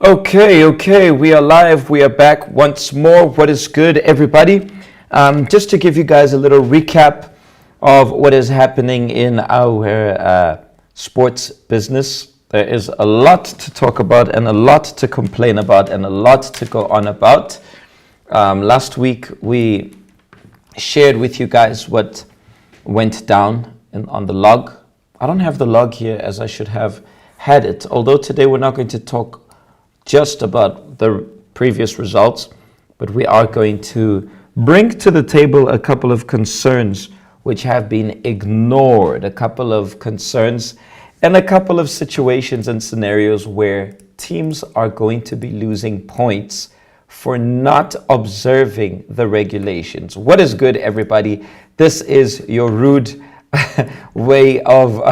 Okay, we are live. We are back once more. What is good, everybody? Just to give you guys a little recap of what is happening in our sports business. There is a lot to talk about and a lot to complain about and a lot to go on about. Last week, we shared with you guys what went down on the log. I don't have the log here as I should have had it, although today we're not going to talk just about the previous results, but we are going to bring to the table a couple of concerns which have been ignored, a couple of concerns and a couple of situations and scenarios where teams are going to be losing points for not observing the regulations. What is good, everybody? This is your rude way of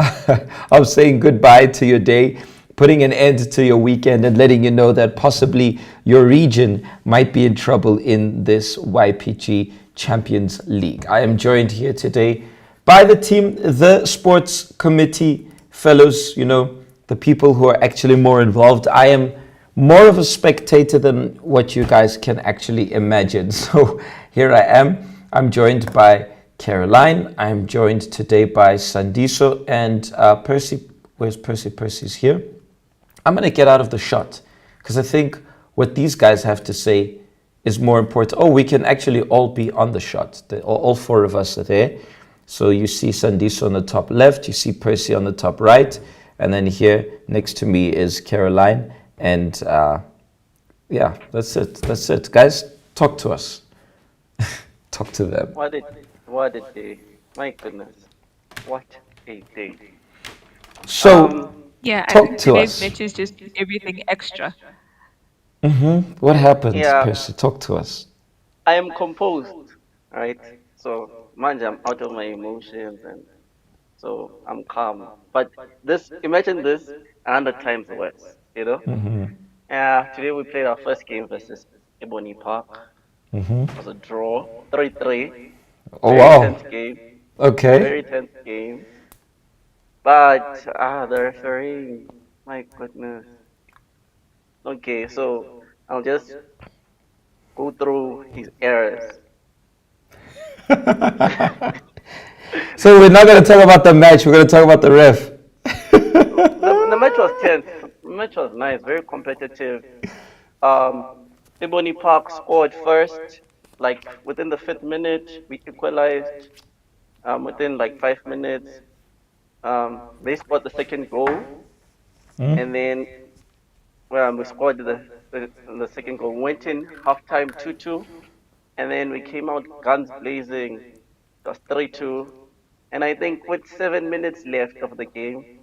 saying goodbye to your day, putting an end to your weekend and letting you know that possibly your region might be in trouble in this YPG Champions League. I am joined here today by the team, the sports committee fellows, the people who are actually more involved. I am more of a spectator than what you guys can actually imagine. So here I am. I'm joined by Caroline. I'm joined today by Sandiso and Percy. Where's Percy? Percy's here. I'm going to get out of the shot because I think what these guys have to say is more important. Oh, we can actually all be on the shot. All four of us are there. So you see Sandiso on the top left, you see Percy on the top right, and then here next to me is Caroline. And yeah, that's it. Guys, talk to us. Talk to them. What a day. My goodness. What a day. So, yeah, talk and to today's us. match is just everything extra. What happened, Yeah. Percy? Talk to us. I am composed, right? So, mind you, I'm out of my emotions and so I'm calm. But imagine this 100 times worse. Today we played our first game versus Ebony Park. It was a draw, 3-3. Oh, Very wow. tense game. Okay. Very tense game. But the referee, my goodness. Okay, so I'll just go through his errors. So we're not going to talk about the match. We're going to talk about the ref. The match was tense. The match was nice, very competitive. Ebony Park scored first, like within the 5th minute. We equalized within like 5 minutes. They scored the second goal, and then we scored the second goal. Went in halftime 2-2, and then we came out guns blazing. It was 3-2, and I think with 7 minutes left of the game,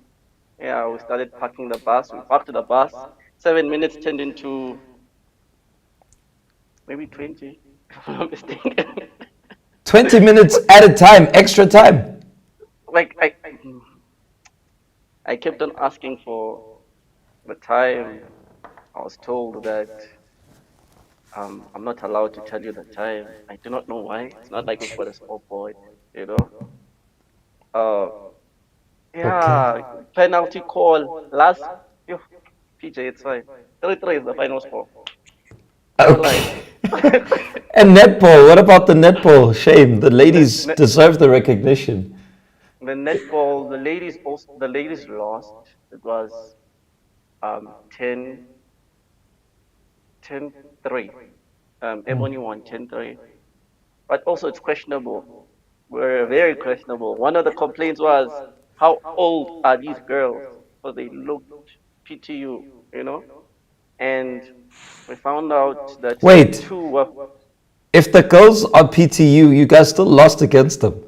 we started parking the bus. We parked the bus. 7 minutes turned into maybe 20, if I'm not mistaken. 20 minutes at a time, extra time. Like I kept on asking for the time. I was told that I'm not allowed to tell you the time. I do not know why. It's not like we've got a scoreboard, you know. Yeah, penalty call. Last, PJ, it's fine. 3-3 is the final score. Okay. And netball, what about the netball? Shame, the ladies deserve the recognition. The netball, the ladies lost. It was 10-3. Ebony won 10-3. But also it's questionable. We're very questionable. One of the complaints was, how old are these girls? So they looked PTU. And we found out that Wait, two were... if the girls are PTU, you guys still lost against them.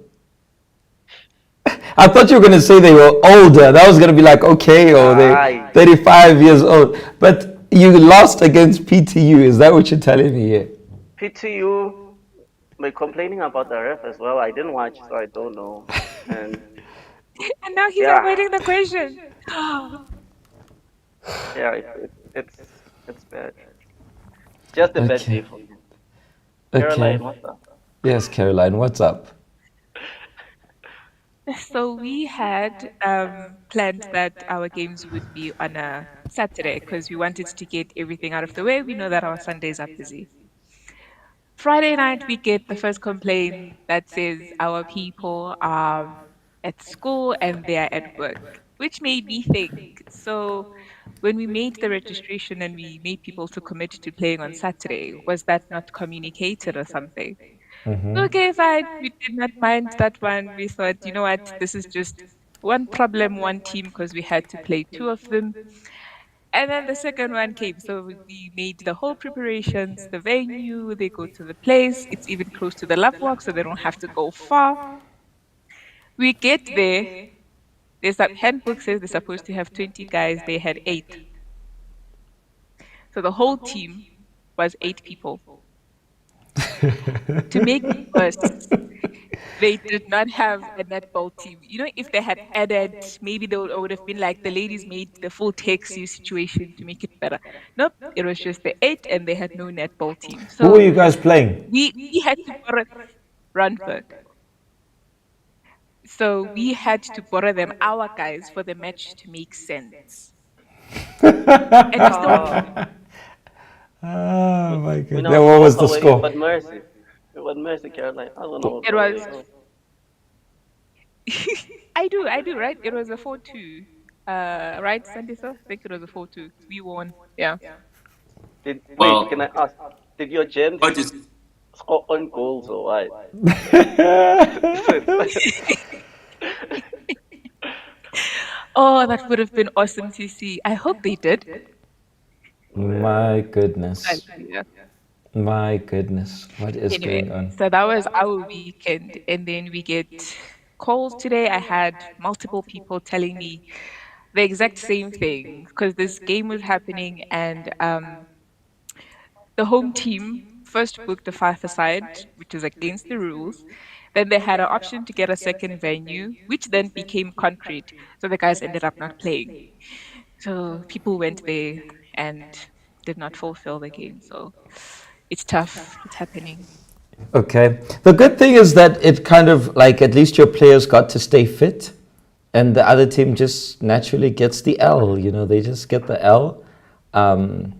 I thought you were going to say they were older. That was going to be like, okay, or they're 35 years old. But you lost against PTU. Is that what you're telling me here? PTU, we're complaining about the ref as well. I didn't watch, so I don't know. And now he's avoiding the question. Yeah, it's bad. Just a bad day for me. Caroline, what's up? Yes, Caroline, what's up? So we had planned that our games would be on a Saturday because we wanted to get everything out of the way. We know that our Sundays are busy. Friday night, we get the first complaint that says our people are at school and they are at work, which made me think. So, when we made the registration and we made people to commit to playing on Saturday, was that not communicated or something? Okay, fine. We did not mind that one. We thought, you know what, this is just one problem, one team, because we had to play two of them. And then the second one came. So we made the whole preparations, the venue, they go to the place. It's even close to the love walk, so they don't have to go far. We get there. There's a handbook says they're supposed to have 20 guys. They had eight. So the whole team was eight people. To make it worse, they did not have a netball team. You know, if they had added, maybe they would have been like the ladies made the full taxi situation to make it better. Nope, it was just the eight, and they had no netball team. Who were So you guys playing? we had to borrow Runford. So we had to borrow them, our guys, for the match to make sense. And we still Ah, Oh my we goodness. know What how was the far away score? what Mercy. What Mercy, Caroline. I don't know how it far was away. Oh. I do, right? It was a 4-2. Right, Sandisa? I think it was a 4-2. We won. Yeah. Wait, can Well, I ask? Did your gents what is score on goals or what? Oh, that would have been awesome to see. I hope they did. My Yeah. But, goodness. yeah. My goodness. What is Anyway, going on? so that was our weekend. And then we get calls today. I had multiple people telling me the exact same thing because this game was happening and the home team first booked a five-a-side, which is against the rules. Then they had an option to get a second venue, which then became concrete. So the guys ended up not playing. So people went there and did not fulfill the game. So it's tough. It's happening. Okay. The good thing is that it kind of like at least your players got to stay fit and the other team just naturally gets the L. You know, they just get the L. Um,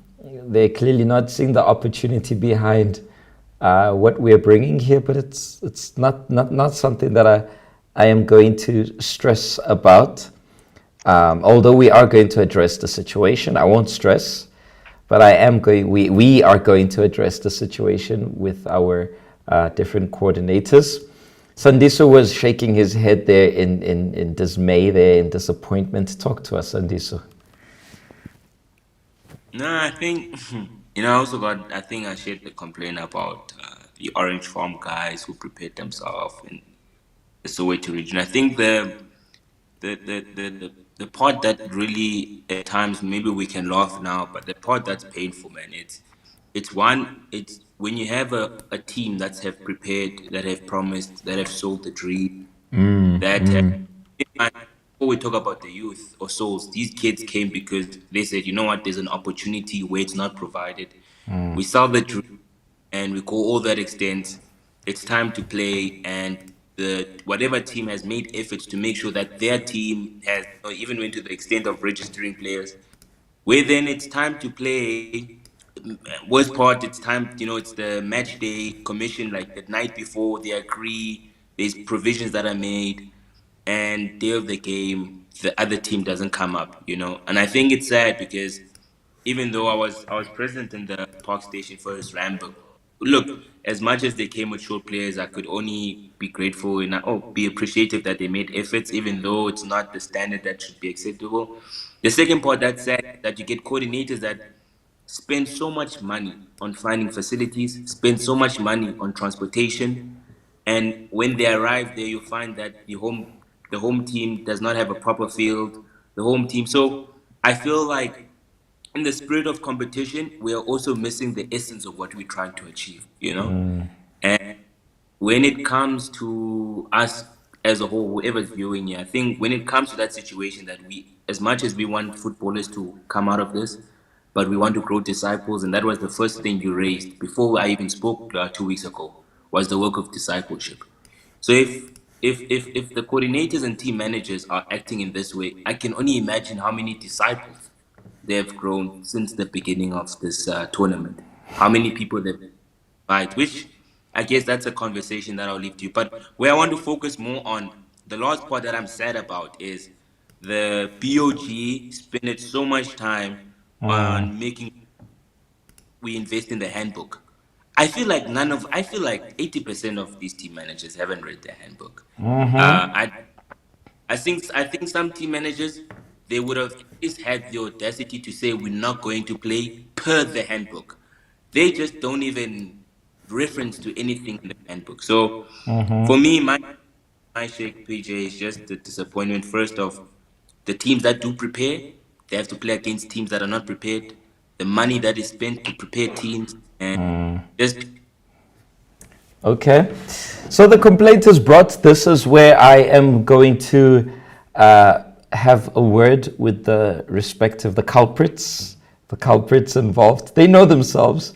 they're clearly not seeing the opportunity behind what we're bringing here, but it's not something that I am going to stress about. Although we are going to address the situation, I won't stress, but I am going. We are going to address the situation with our different coordinators. Sandiso was shaking his head there in dismay, there in disappointment. Talk to us, Sandiso. no? I think I also got. I think I shared the complaint about the Orange Farm guys who prepared themselves in the Soweto region. I think the part that really at times maybe we can laugh now, but the part that's painful, man. It's one. It's when you have a team that's have prepared, that have promised, that have sold the dream, that have before we talk about the youth or souls, these kids came because they said, you know what, there's an opportunity where it's not provided. We sell the dream and we go all that extent. It's time to play, and the whatever team has made efforts to make sure that their team has or even went to the extent of registering players. Where then it's time to play. Worst part, it's time. It's the match day commission, like the night before they agree. There's provisions that are made, and day of the game, the other team doesn't come up. And I think it's sad because even though I was present in the Park Station first Rambo, look, as much as they came with short players, I could only be grateful and be appreciative that they made efforts, even though it's not the standard that should be acceptable. The second part that's sad that you get coordinators that spend so much money on finding facilities, spend so much money on transportation, and when they arrive there, you find that the home team does not have a proper field. The home team. So I feel like in the spirit of competition, we are also missing the essence of what we're trying to achieve. And when it comes to us as a whole, whoever's viewing here, I think when it comes to that situation that as much as we want footballers to come out of this, but we want to grow disciples, and that was the first thing you raised before I even spoke 2 weeks ago, was the work of discipleship. So if the coordinators and team managers are acting in this way, I can only imagine how many disciples they've grown since the beginning of this tournament. How many people they've fight, which I guess that's a conversation that I'll leave to you. But where I want to focus more on, the last part that I'm sad about is the BOG spent so much time on making we invest in the handbook. I feel like 80% of these team managers haven't read the handbook. I think some team managers, they would have at least had the audacity to say we're not going to play per the handbook. They just don't even reference to anything in the handbook. So for me, my shake PJ is just the disappointment first of the teams that do prepare, they have to play against teams that are not prepared. The money that is spent to prepare teams and just Okay. So the complaint is brought. This is where I am going to have a word with the respective the culprits involved. They know themselves.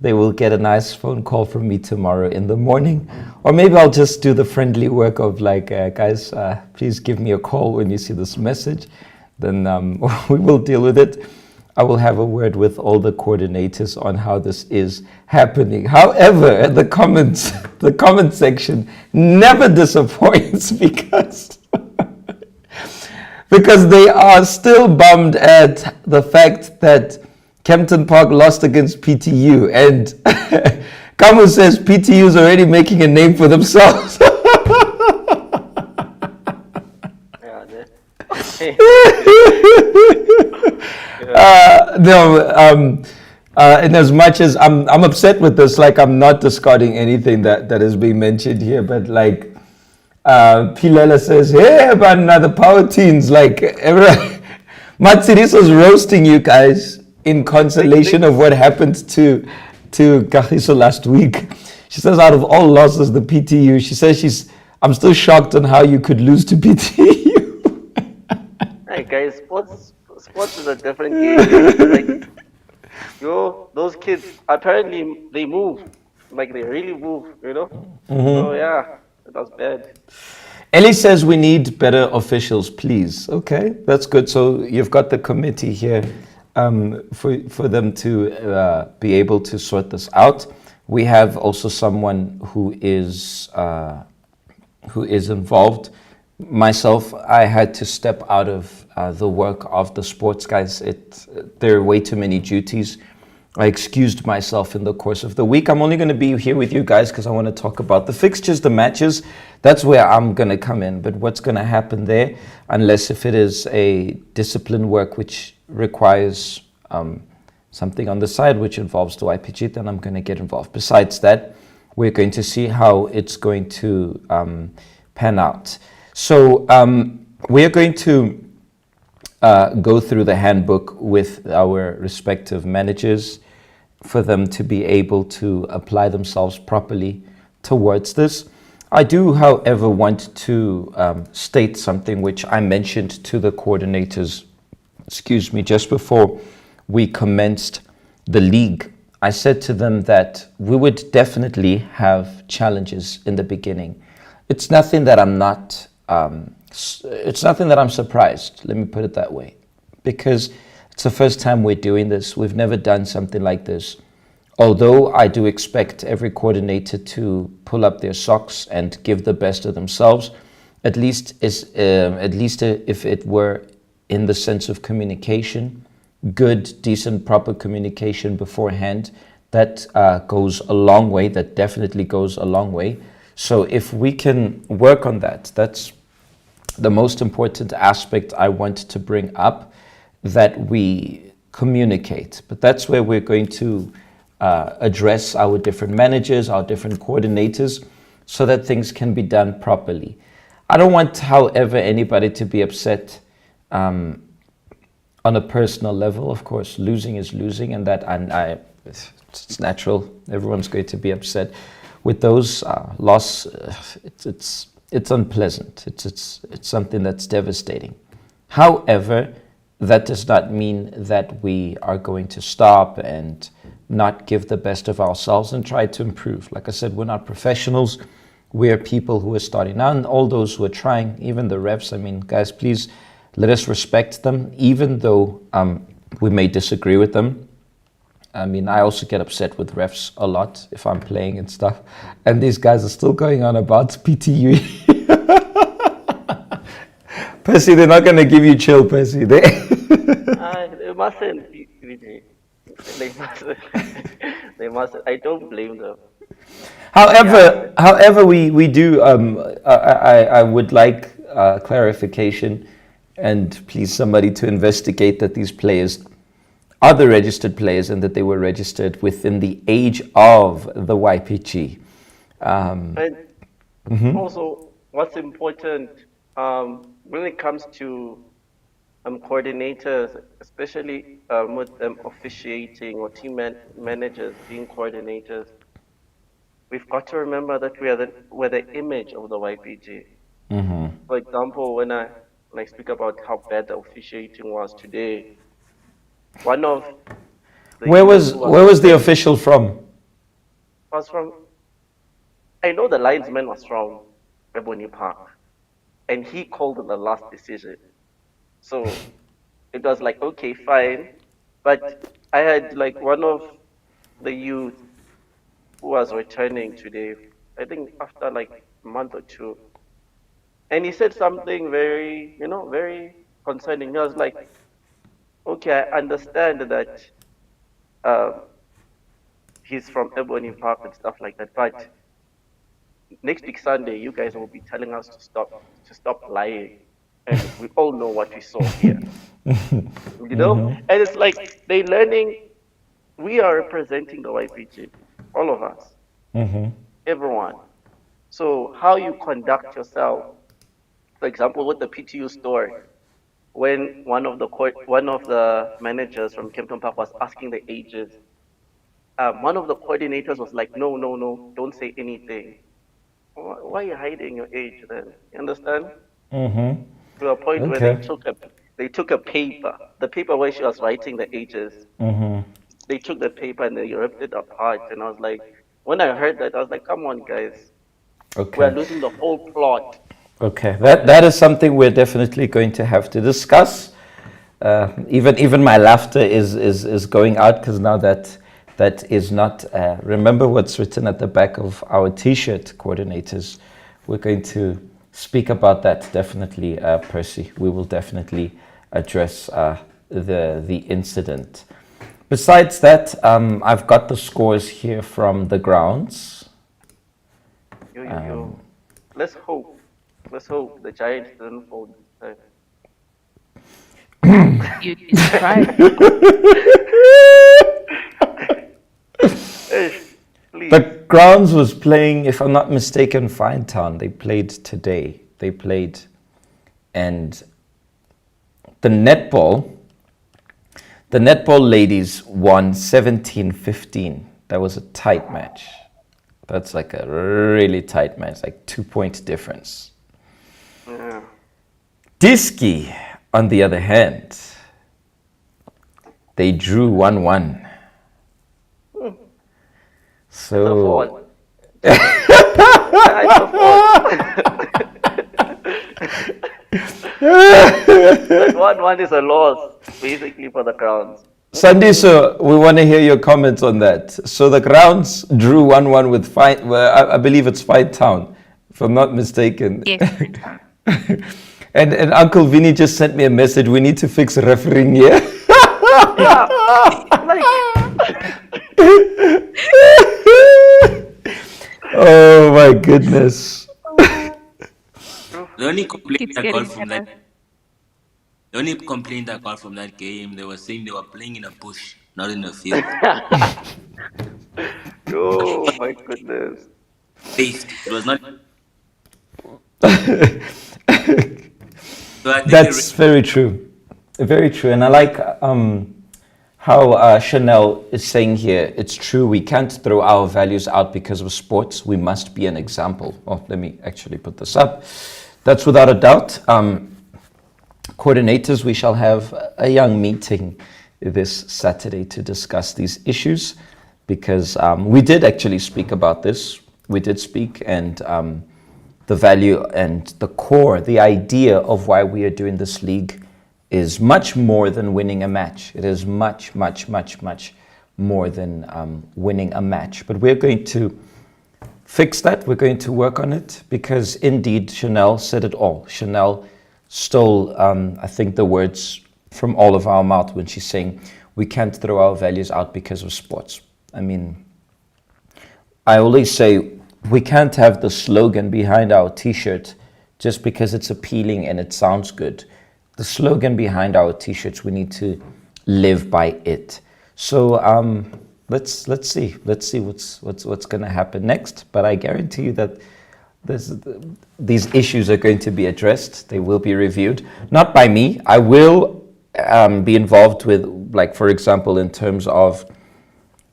They will get a nice phone call from me tomorrow in the morning, or maybe I'll just do the friendly work of like, guys, please give me a call when you see this message. Then we will deal with it. I will have a word with all the coordinators on how this is happening. However, the comment section never disappoints because because they are still bummed at the fact that Kempton Park lost against PTU, and Kamu says PTU is already making a name for themselves. In as much as I'm upset with this, like I'm not discarding anything that is being mentioned here, but like Pilela says, hey, about another power teens, like everyone, Matsiriso's roasting you guys in consolation of what happened to Kagiso last week. She says out of all losses, the PTU, she says I'm still shocked on how you could lose to PTU. Hey guys, sports is a different game. Like, those kids apparently they move, like they really move, So yeah, that's bad. Ellie says we need better officials, please. Okay, that's good. So you've got the committee here for them to be able to sort this out. We have also someone who is involved. Myself, I had to step out of the work of the sports guys. There are way too many duties. I excused myself in the course of the week. I'm only going to be here with you guys because I want to talk about the fixtures, the matches. That's where I'm going to come in. But what's going to happen there, unless if it is a discipline work which requires something on the side which involves the YPG, then I'm going to get involved. Besides that, we're going to see how it's going to pan out. So we are going to go through the handbook with our respective managers for them to be able to apply themselves properly towards this. I do, however, want to state something which I mentioned to the coordinators, just before we commenced the league. I said to them that we would definitely have challenges in the beginning. It's nothing that I'm not it's nothing that I'm surprised, let me put it that way, because it's the first time we're doing this. We've never done something like this. Although I do expect every coordinator to pull up their socks and give the best of themselves, at least if it were in the sense of communication, good, decent, proper communication beforehand, that goes a long way. That definitely goes a long way. So if we can work on that, that's the most important aspect I want to bring up, that we communicate. But that's where we're going to address our different managers, our different coordinators, so that things can be done properly. I don't want, however, anybody to be upset on a personal level. Of course, losing is losing, and it's natural. Everyone's going to be upset with those loss. It's unpleasant. It's something that's devastating. However, that does not mean that we are going to stop and not give the best of ourselves and try to improve. Like I said, we're not professionals. We're people who are starting out, and all those who are trying, even the refs. I mean, guys, please let us respect them, even though We may disagree with them. I mean, I also get upset with refs a lot if I'm playing and stuff. And these guys are still going on about PTU. Percy, they're not going to give you chill, Percy. They mustn't. They mustn't. They mustn't. I don't blame them. However, we do. I would like clarification, and please somebody to investigate that these players are the registered players and that they were registered within the age of the YPG. And also, what's important when it comes to coordinators, especially with them officiating or team managers being coordinators, we've got to remember that we're the image of the YPG. For example, when I speak about how bad the officiating was today, one of the where was the official from? Was from, I know the linesman was from Ebony Park, and he called the last decision. So it was like, okay, fine. But I had like one of the youth who was returning today, I think after like a month or two. And he said something very, very concerning. He was like, okay, I understand that he's from Ebony Park and stuff like that, but next week Sunday, you guys will be telling us to stop lying. And we all know what we saw here. And it's like they're learning. We are representing the YPG, all of us, everyone. So how you conduct yourself, for example, with the PTU story, when one of the managers from Kempton Park was asking the ages, one of the coordinators was like, no, don't say anything. Why are you hiding your age then? You understand? To a point where they took a paper, the paper where she was writing the ages. They took the paper and they ripped it apart. And I was like, when I heard that, I was like, come on, guys. We're losing the whole plot. Okay, that is something we're definitely going to have to discuss. Even my laughter is going out because now that is not. Remember what's written at the back of our T-shirt, coordinators. We're going to speak about that definitely, Percy. We will definitely address the incident. Besides that, I've got the scores here from the grounds. Let's hope the Giants didn't fold this time. You tried. Please. The grounds was playing, if I'm not mistaken, Finetown. They played today. And the netball ladies won 17-15. That was a tight match. That's like a really tight match, like 2-point difference. Yeah. Diski, on the other hand, they drew 1-1. So that 1-1 is a loss, basically, for the Crowns. Sandy, so we want to hear your comments on that. So the Crowns drew 1-1 with I believe it's Finetown, if I'm not mistaken. Yes. and Uncle Vinny just sent me a message. We need to fix refereeing here. Yeah, Oh my goodness. The only complaint I got from that game, they were saying they were playing in a bush, not in a field. Oh my goodness. It was not. So That's very true. Very true. And I like how Chanel is saying here, it's true, we can't throw our values out because of sports. We must be an example. Oh, let me actually put this up. That's without a doubt. Coordinators, we shall have a young meeting this Saturday to discuss these issues because we did actually speak about this. We did speak and the value and the core, the idea of why we are doing this league is much more than winning a match. It is much, much, much, much more than winning a match. But we're going to fix that. We're going to work on it because indeed Chanel said it all. Chanel stole, I think, the words from all of our mouth when she's saying we can't throw our values out because of sports. I mean, I always say we can't have the slogan behind our t-shirt just because it's appealing and it sounds good. The slogan behind our t-shirts, we need to live by it. So let's see what's going to happen next. But I guarantee you that these issues are going to be addressed. They will be reviewed, not by me. I will be involved with, like, for example, in terms of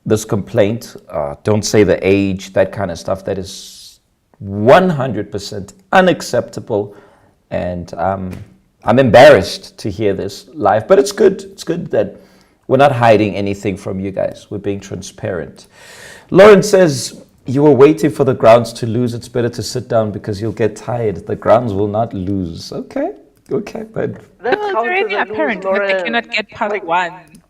this complaint, don't say the age, that kind of stuff. That is 100% unacceptable, and I'm embarrassed to hear this live, but it's good. It's good that we're not hiding anything from you guys. We're being transparent. Lauren says, you were waiting for the grounds to lose. It's better to sit down because you'll get tired. The grounds will not lose. Okay, but... That It's counts already as a lose, apparent that they Lauren. cannot get past Like, one.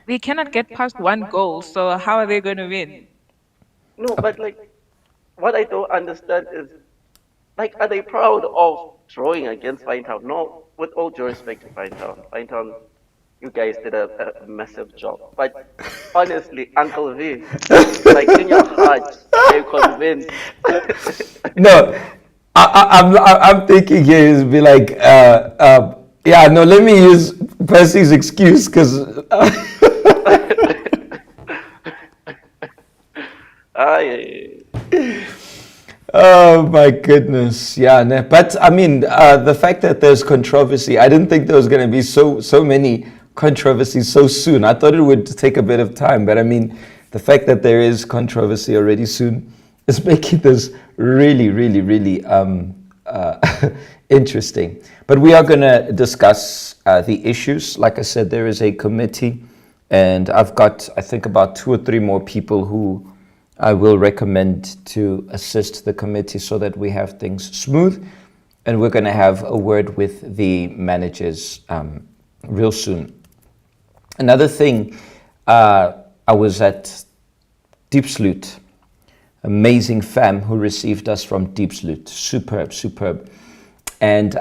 They cannot get past one goal, so how are they going to win? no, but like, what I don't understand is, like, are they proud of drawing against Finetown? No, with all due respect to Finetown. Finetown, you guys did a massive job. But honestly, Uncle V, like in your heart, you're convinced. No, I'm thinking here is be like, yeah, no, let me use Percy's excuse because oh my goodness, yeah. No, but I mean, the fact that there's controversy, I didn't think there was going to be so many controversies so soon. I thought it would take a bit of time, but I mean, the fact that there is controversy already soon is making this really, really, really interesting. But we are going to discuss the issues. Like I said, there is a committee, and I've got, I think, about 2 or 3 more people who I will recommend to assist the committee so that we have things smooth. And we're going to have a word with the managers real soon. Another thing, I was at Deep Sloot. Amazing fam who received us from Deep Sloot. Superb. And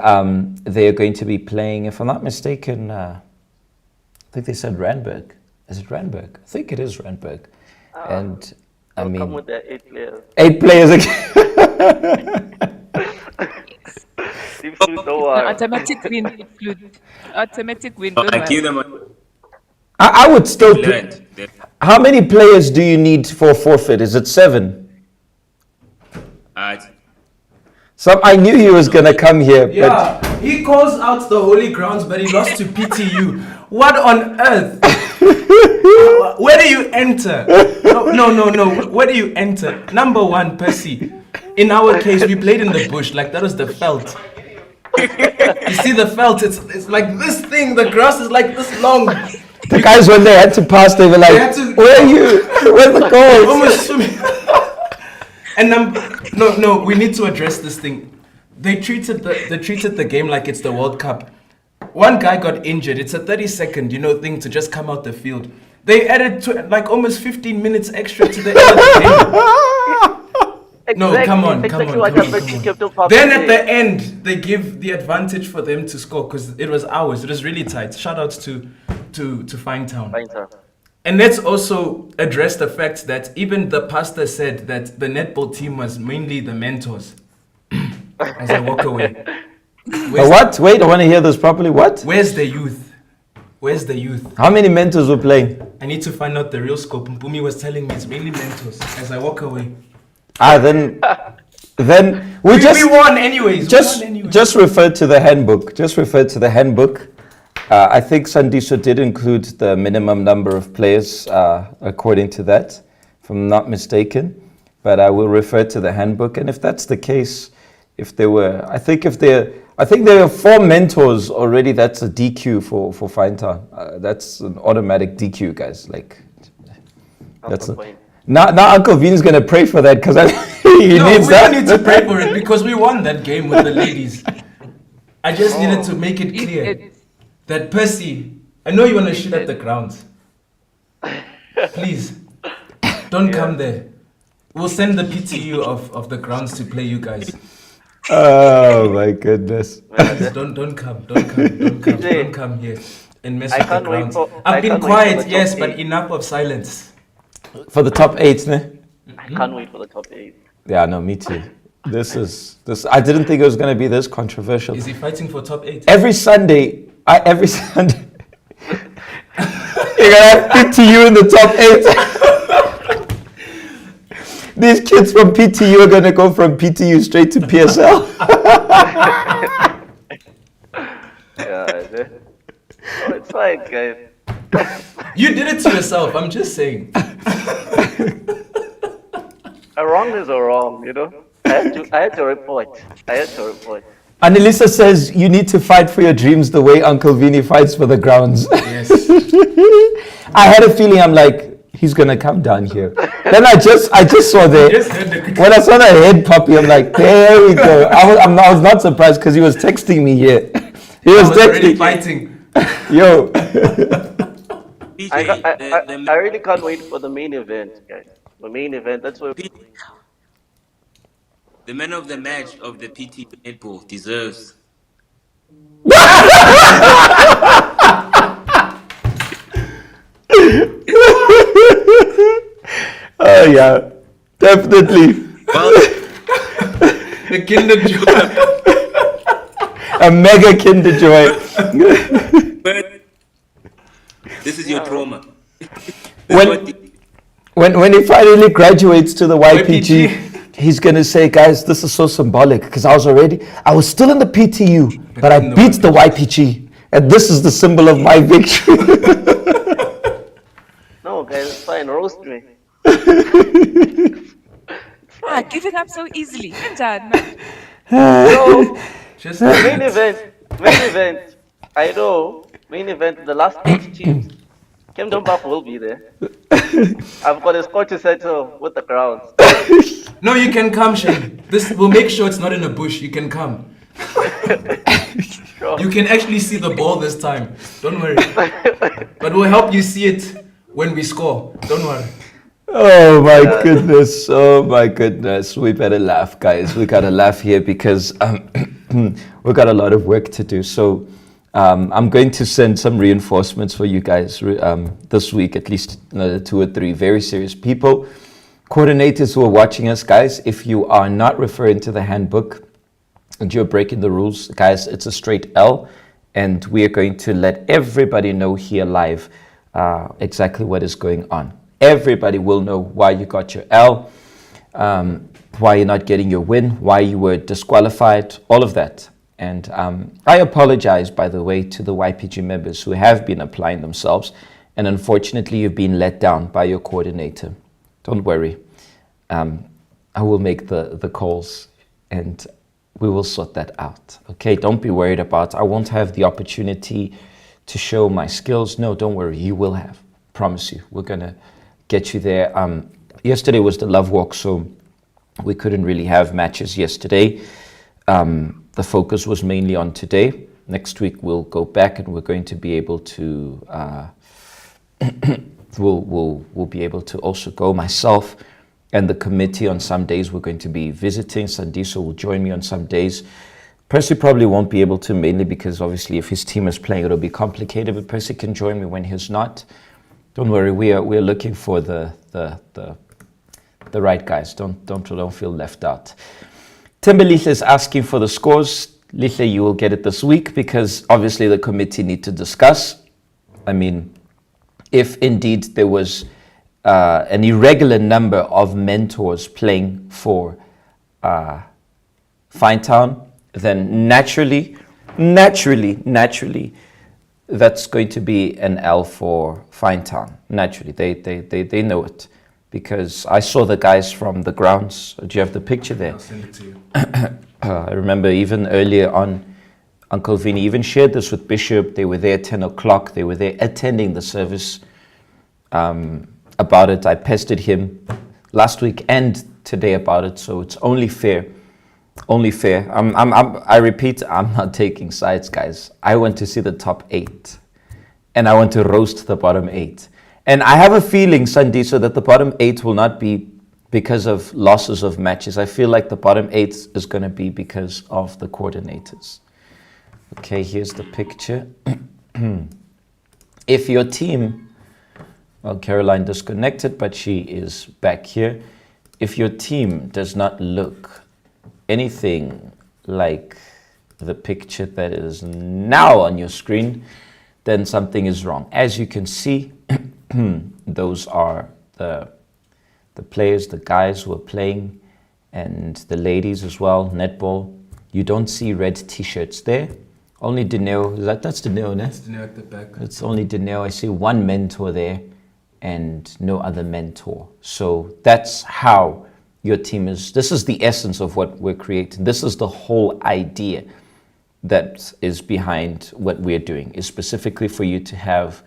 they're going to be playing, if I'm not mistaken, I think they said Randburg. Is it Randburg? I think it is Randburg. And I mean, Come with their 8 players. 8 players again. Deep Sloot, don't worry. Automatic win. Automatic win. No, Don't I worry. give them a I would still. learned. How many players do you need for forfeit? Is it 7? I knew he was gonna come here. Yeah, he calls out the holy grounds, but he lost to PTU. What on earth? Where do you enter? No. Where do you enter? Number 1, Percy. In our case, we played in the bush. Like, that was the veld. You see the veld? It's like this thing. The grass is like this long. The guys, when they had to pass, they were like, "Where are you? Where's the goal?" Almost swimming. And no, we need to address this thing. They treated the game like it's the World Cup. One guy got injured. It's a 30-second, thing to just come out the field. They added like almost 15 minutes extra to the end of the game. No, come on. Then at the end, they give the advantage for them to score because it was ours. It was really tight. Shout outs to Finetown. And let's also address the fact that even the pastor said that the netball team was mainly the mentors. As I walk away. What? Wait, I want to hear this properly. What? Where's the youth? How many mentors were playing? I need to find out the real scope. Mpumi was telling me it's mainly mentors. As I walk away. Then we won anyways. Just refer to the handbook. I think Sandiso did include the minimum number of players according to that, if I'm not mistaken. But I will refer to the handbook, and if that's the case, I think there are 4 mentors already. That's a DQ for Finetown. That's an automatic DQ, guys. Like, now Uncle Vin's gonna pray for that because he needs that. We don't need to pray for it because we won that game with the ladies. I just needed to make it clear that Percy, I know you want to shoot at the grounds. Please, don't come there. We'll send the PTU of the grounds to play you guys. Oh my goodness. Please, don't come here and mess I with the can't wait grounds. for- I've I been can't wait for quiet, the yes, top but 8. enough of silence. For the top 8, ne? I can't wait for the top 8. Yeah, no, me too. This. I didn't think it was going to be this controversial. Is he fighting for top 8? Every Sunday, you're gonna have PTU in the top 8. These kids from PTU are gonna go from PTU straight to PSL. Yeah, oh, it's fine, guys. You did it to yourself, I'm just saying. A wrong is a wrong, you know. I had to report. Annalisa says you need to fight for your dreams the way Uncle Vinny fights for the grounds. Yes. I had a feeling, I'm like, he's gonna come down here. Then I just saw when I saw the head puppy, I'm like, there we go. I was not surprised because he was texting me here. He was already texting. fighting. Yo. PJ, I really can't wait for the main event, guys. The main event, that's what. the man of the match of the PT netball deserves. Oh yeah, definitely. Well, The Kinder Joy. A mega Kinder Joy. but this is your trauma. When he finally graduates to the YPG, YPG. he's gonna say, guys, this is so symbolic because I was still in the PTU, but I in the beat the YPG, and this is the symbol of my victory. No, guys, it's fine. Roast me. Giving up so easily. Done. No, Just main event. I know. Main event, the last 8 teams. Kingdom Buff will be there. I've got a score to settle with the crowds. No, you can come, Shane. We'll make sure it's not in a bush. You can come. Sure. You can actually see the ball this time. Don't worry. But we'll help you see it when we score. Don't worry. Oh my goodness. Oh my goodness. We better laugh, guys. We gotta laugh here because we've got a lot of work to do. So I'm going to send some reinforcements for you guys this week, at least another 2 or 3 very serious people. Coordinators who are watching us, guys, if you are not referring to the handbook and you're breaking the rules, guys, it's a straight L. And we are going to let everybody know here live exactly what is going on. Everybody will know why you got your L, why you're not getting your win, why you were disqualified, all of that. And I apologize, by the way, to the YPG members who have been applying themselves. And unfortunately, you've been let down by your coordinator. Don't worry. I will make the calls and we will sort that out. Okay, don't be worried about, I won't have the opportunity to show my skills. No, don't worry, you will have. Promise you. We're going to get you there. Yesterday was the Love Walk, so we couldn't really have matches yesterday. The focus was mainly on today. Next week we'll go back and we're going to be able to we'll be able to also go. Myself and the committee on some days we're going to be visiting. Sandiso will join me on some days. Percy probably won't be able to, mainly because obviously if his team is playing it'll be complicated, but Percy can join me when he's not. Don't worry, we are looking for the right guys. Don't feel left out. Timber Lihle is asking for the scores. Lihle, you will get it this week because obviously the committee need to discuss. I mean, if indeed there was an irregular number of mentors playing for Finetown, then naturally, that's going to be an L for Finetown. Naturally, they know it. Because I saw the guys from the grounds. Do you have the picture there? I'll send it to you. I remember even earlier on, Uncle Vinny even shared this with Bishop. They were there at 10 o'clock. They were there attending the service about it. I pestered him last week and today about it. So it's only fair Only fair. I repeat, I'm not taking sides, guys. I want to see the top 8. And I want to roast the bottom 8. And I have a feeling, Sandiso, that the bottom 8 will not be because of losses of matches. I feel like the bottom 8 is going to be because of the coordinators. Okay, here's the picture. If your team, well, Caroline disconnected, but she is back here. If your team does not look anything like the picture that is now on your screen, then something is wrong. As you can see, those are the players, the guys who are playing, and the ladies as well, netball. You don't see red t-shirts there. Only Dineo, that's Dineo, ne? It's Dineo at the back. It's only Dineo. I see one mentor there and no other mentor. So that's how your team is. This is the essence of what we're creating. This is the whole idea that is behind what we're doing, is specifically for you to have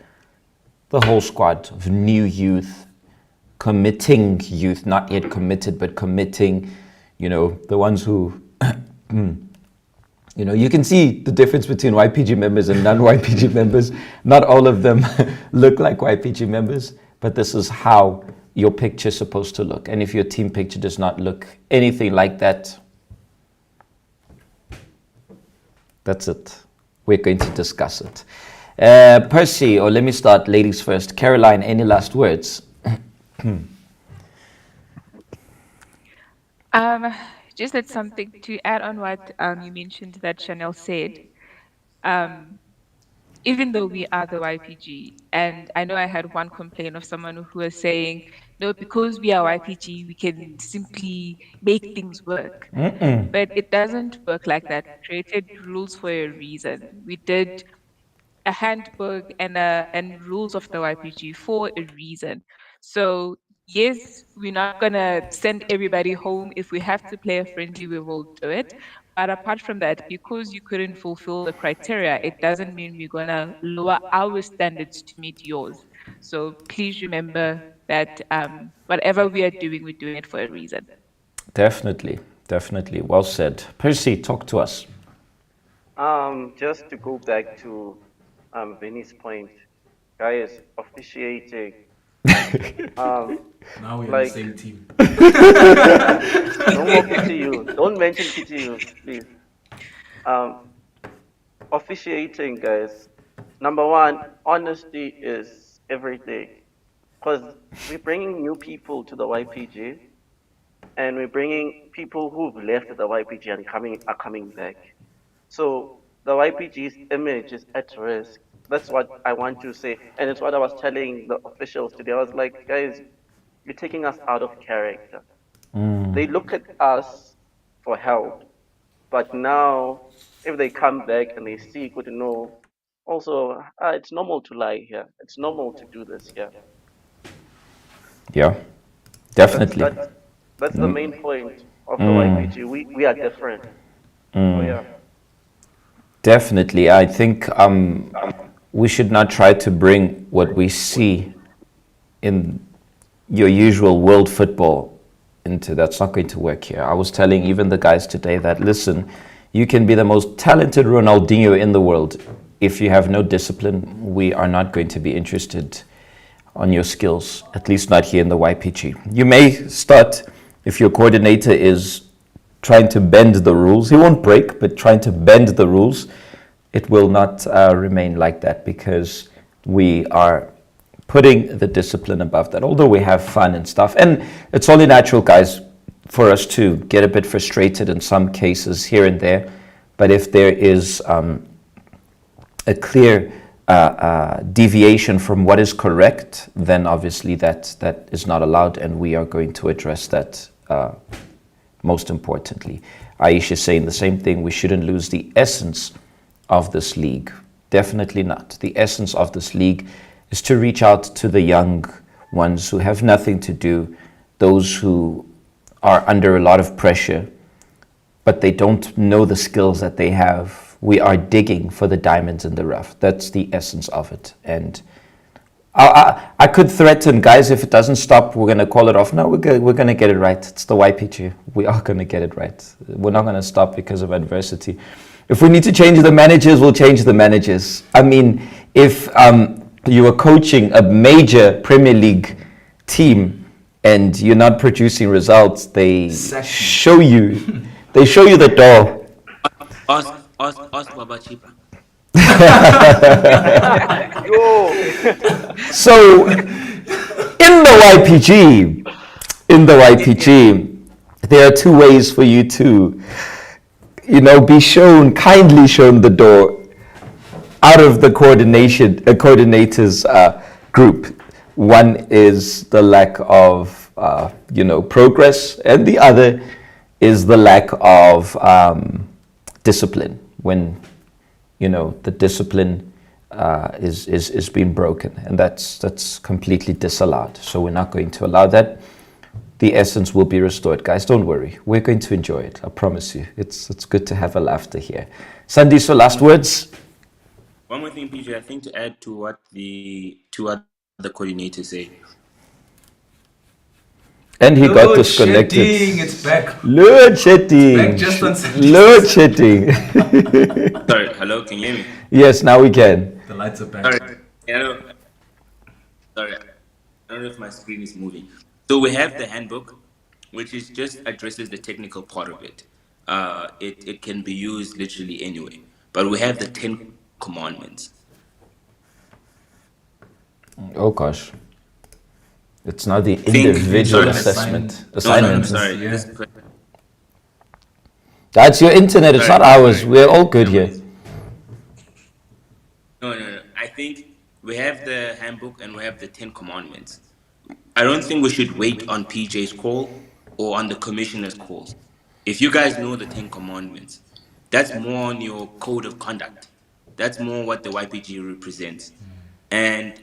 the whole squad of new youth, committing youth, not yet committed, but committing, the ones who, you can see the difference between YPG members and non-YPG members. Not all of them look like YPG members, but this is how your picture is supposed to look. And if your team picture does not look anything like that, that's it. We're going to discuss it. Percy, or let me start ladies first. Caroline, any last words? Just that something to add on what you mentioned that Chanel said. Even though we are the YPG, and I know I had one complaint of someone who was saying, no, because we are YPG, we can simply make things work. But it doesn't work like that. We created rules for a reason. We did a handbook and rules of the YPG for a reason. So yes, we're not gonna send everybody home. If we have to play a friendly, we will do it. But apart from that, because you couldn't fulfill the criteria, it doesn't mean we're gonna lower our standards to meet yours. So please remember that whatever we are doing, we're doing it for a reason. Definitely. Well said. Percy, talk to us. Just to go back to Vinny's point, guys, officiating. Now we're on the same team. No more PTU. Don't mention PTU, please. Officiating, guys. Number one, honesty is everything. Because we're bringing new people to the YPG, and we're bringing people who've left the YPG and are coming back. So the YPG's image is at risk. That's what I want to say. And it's what I was telling the officials today. I was like, guys, you're taking us out of character. They look at us for help. But now, if they come back and they see, good to know, also, it's normal to lie here. It's normal to do this here. Yeah, definitely. That's the main point of the YPG. We are different. So, yeah. Definitely. I think we should not try to bring what we see in your usual world football into that's not going to work here. I was telling even the guys today that, listen, you can be the most talented Ronaldinho in the world. If you have no discipline, we are not going to be interested on your skills, at least not here in the YPG. You may start, if your coordinator is trying to bend the rules, he won't break, but trying to bend the rules, it will not remain like that, because we are putting the discipline above that, although we have fun and stuff. And it's only natural, guys, for us to get a bit frustrated in some cases here and there. But if there is a clear deviation from what is correct, then obviously that is not allowed, and we are going to address that most importantly. Aisha is saying the same thing. We shouldn't lose the essence of this league. Definitely not. The essence of this league is to reach out to the young ones who have nothing to do, those who are under a lot of pressure, but they don't know the skills that they have. We are digging for the diamonds in the rough. That's the essence of it. And I could threaten, guys, if it doesn't stop, we're going to call it off. No, we're going to get it right. It's the YPG. We are going to get it right. We're not going to stop because of adversity. If we need to change the managers, we'll change the managers. I mean, if you are coaching a major Premier League team and you're not producing results, they show you the door. Ask Baba Chipa. So, in the YPG, there are two ways for you to, be kindly shown the door out of the coordinators group. One is the lack of, progress, and the other is the lack of discipline. When the discipline is being broken, and that's completely disallowed. So we're not going to allow that. The essence will be restored, guys. Don't worry, we're going to enjoy it. I promise you. It's good to have a laughter here. Sandiso, last words. One more thing, PJ. I think to add to what the two other coordinators say. And he got disconnected. It's back. Load shedding. Back just on Load shedding. Sorry, hello, can you hear me? Yes, now we can. The lights are back. Sorry, I don't know if my screen is moving. So we have the handbook, which is just addresses the technical part of it. It can be used literally anyway. But we have the 10 commandments. Oh gosh. It's not the individual assignment. assignment. No, sorry. Yeah. That's your internet, it's Sorry, not ours. sorry. We're all good here. No. I think we have the handbook and we have the 10 commandments. I don't think we should wait on PJ's call or on the commissioner's calls. If you guys know the 10 commandments, that's more on your code of conduct. That's more what the YPG represents. And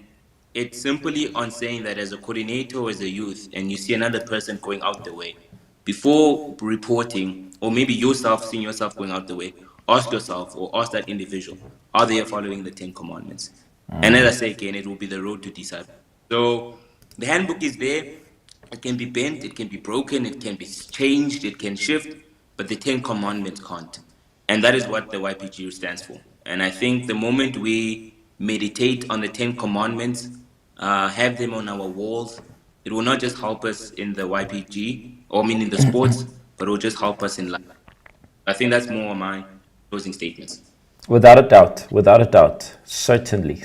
it's simply on saying that as a coordinator or as a youth, and you see another person going out the way, before reporting, or maybe yourself seeing yourself going out the way, ask yourself or ask that individual, are they following the 10 commandments? And as I say again, it will be the road to disciple. So the handbook is there. It can be bent, it can be broken, it can be changed, it can shift, but the 10 commandments can't. And that is what the YPG stands for. And I think the moment we meditate on the 10 commandments, have them on our walls, it will not just help us in the YPG, or in the sports, but it will just help us in life. I think that's more my closing statements. Without a doubt. Certainly.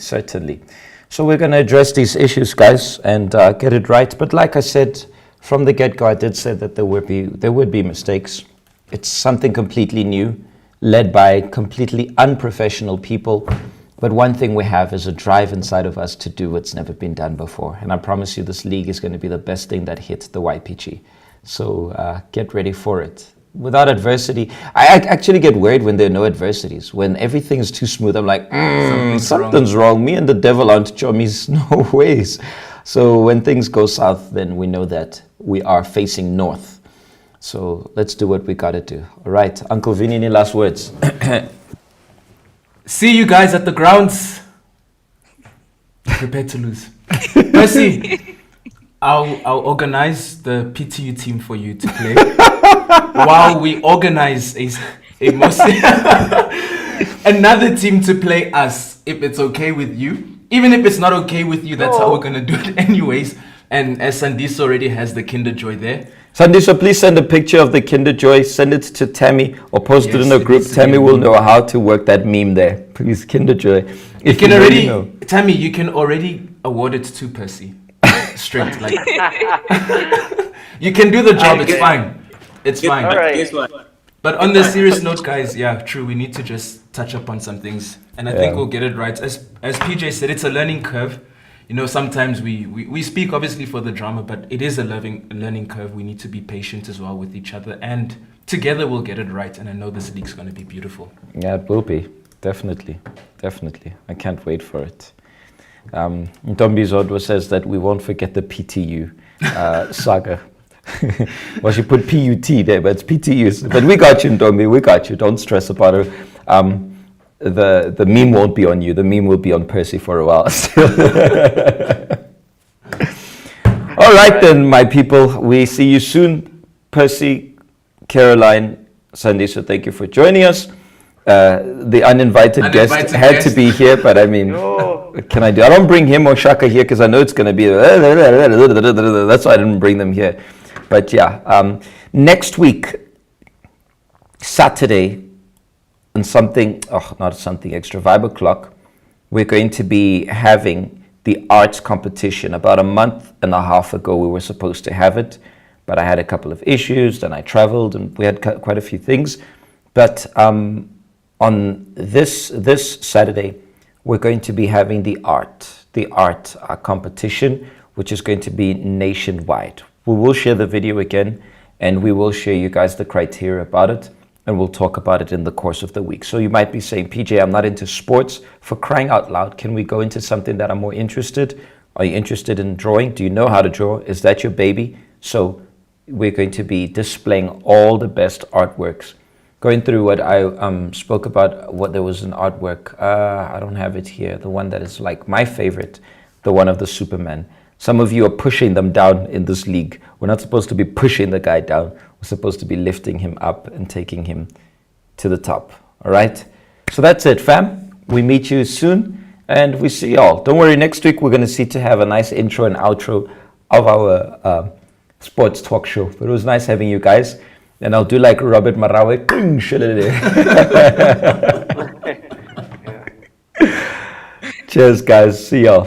So we're going to address these issues, guys, and get it right. But like I said, from the get-go, I did say that there would be mistakes. It's something completely new, led by completely unprofessional people. But one thing we have is a drive inside of us to do what's never been done before. And I promise you this league is going to be the best thing that hit the YPG. So get ready for it. Without adversity, I actually get worried when there are no adversities. When everything is too smooth, I'm like, something's wrong. Me and the devil aren't chummies, no ways. So when things go south, then we know that we are facing north. So let's do what we got to do. All right, Uncle Vinny, any last words? See you guys at the grounds. Prepare to lose. Mercy, I'll organize the PTU team for you to play while we organize another team to play us, if it's okay with you. Even if it's not okay with you, that's how we're gonna do it anyways. And as Sandiso already has the Kinder Joy there. Sandiso, please send a picture of the Kinder Joy. Send it to Tammy or post it in a group. Tammy will know how to work that meme there. Please, Kinder Joy. If you can already know. Tammy, you can already award it to Percy. Straight, like you can do the job. It's fine. It's fine. All right. Guess what? But on the serious note, guys, yeah, true. We need to just touch up on some things, and I think we'll get it right. As PJ said, it's a learning curve. You know, sometimes we speak obviously for the drama, but it is a learning curve. We need to be patient as well with each other, and together we'll get it right. And I know this league's going to be beautiful. Yeah, it will be. Definitely. I can't wait for it. Ntombi Zodwa says that we won't forget the PTU saga. Well, she put PUT there, but it's PTU. But we got you, Ntombi. We got you. Don't stress about it. the meme won't be on you. The meme will be on Percy for a while still. All right then, my people. We see you soon. Percy, Caroline, Sandy, so thank you for joining us. The uninvited guest had to be here, but I mean, what can I do? I don't bring him or Shaka here because I know it's going to be, that's why I didn't bring them here. But yeah, next week, Saturday, and not something extra, 5 o'clock, we're going to be having the arts competition. About a month and a half ago, we were supposed to have it, but I had a couple of issues, then I traveled, and we had quite a few things. But on this Saturday, we're going to be having the art competition, which is going to be nationwide. We will share the video again, and we will share you guys the criteria about it, and we'll talk about it in the course of the week. So you might be saying, PJ, I'm not into sports. For crying out loud, can we go into something that I'm more interested? Are you interested in drawing? Do you know how to draw? Is that your baby? So we're going to be displaying all the best artworks. Going through what I spoke about, what there was an artwork. I don't have it here. The one that is like my favorite, the one of the Superman. Some of you are pushing them down in this league. We're not supposed to be pushing the guy down. We're supposed to be lifting him up and taking him to the top. All right? So that's it, fam. We meet you soon, and we see y'all. Don't worry, next week we're going to see to have a nice intro and outro of our sports talk show. But it was nice having you guys. And I'll do like Robert Marawe. Cheers, guys. See y'all.